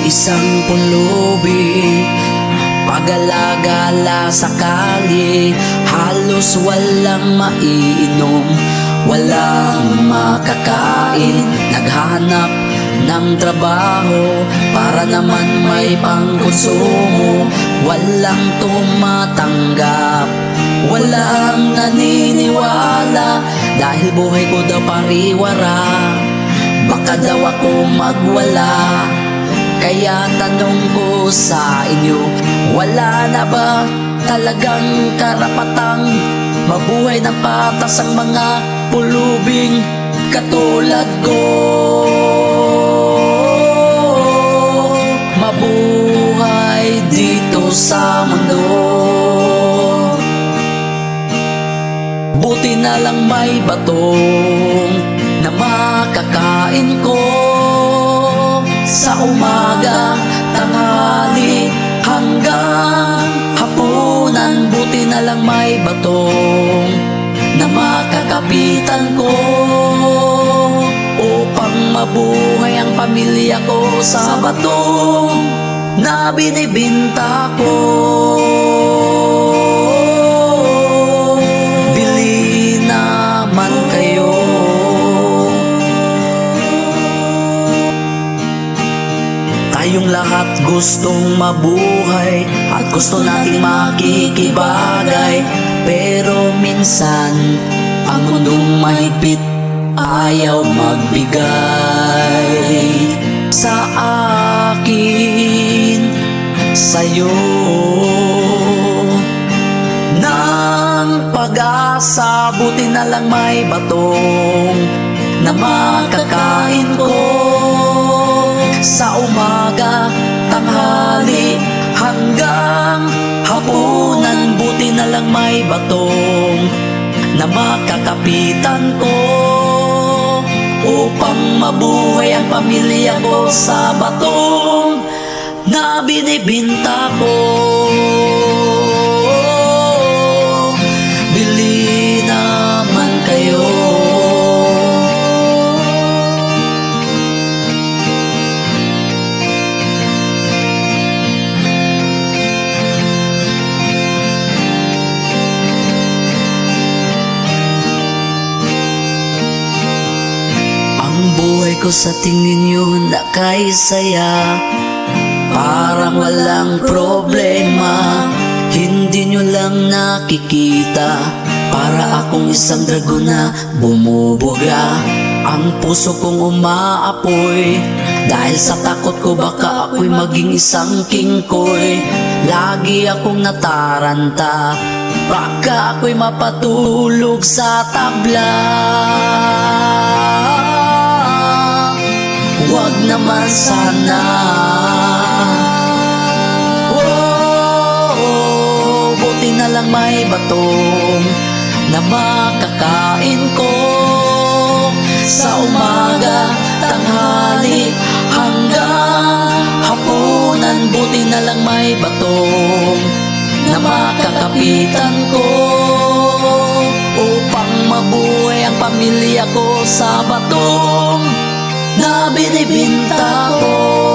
isang pulubi, pag-alagala sa kalye, halos walang maiinom, walang makakain. Naghahanap ng trabaho para naman may pangkonsumo, walang tumatanggap, walang naniniwala, dahil buhay ko daw pariwara, baka daw ako magwala. Kaya tanong ko sa inyo, wala na ba talagang karapatang mabuhay ng patas ang mga pulubing katulad ko? Mabuhay dito sa mundo, buti na lang may batong na makakain ko. Sa umaga, tanghali, hanggang hapunan, buti na lang may batong na makakapitan ko, upang mabuhay ang pamilya ko sa batong na binibinta ko. Bili naman kayo. Tayong lahat gustong mabuhay at gusto nating makikibagay, pero minsan ang mundong mahigpit ayaw magbigay sa akin, sa'yo, ng pag-asa. Buti na lang may batong na makakain ko. Sa umaga, tanghali, hanggang hapunan, buti na lang may batong na makakapitan ko, upang mabuhay ang pamilya ko sa batong na binibinta ko. Bili naman kayo. Buhay ko sa tingin nyo nakaisaya, parang walang problema. Hindi nyo lang nakikita, para akong isang dragon na bumubuga. Ang puso kong umaapoy, dahil sa takot ko baka ako'y maging isang kingkoy. Lagi akong nataranta, baka ako'y mapatulog sa tabla. Huwag naman sana. Buti na lang may batong na makakain ko. Sa umaga, tanghali, hanggang hapunan, buti na lang may batong na makakapitan ko, upang mabuhay ang pamilya ko sa batong na binibinta ko.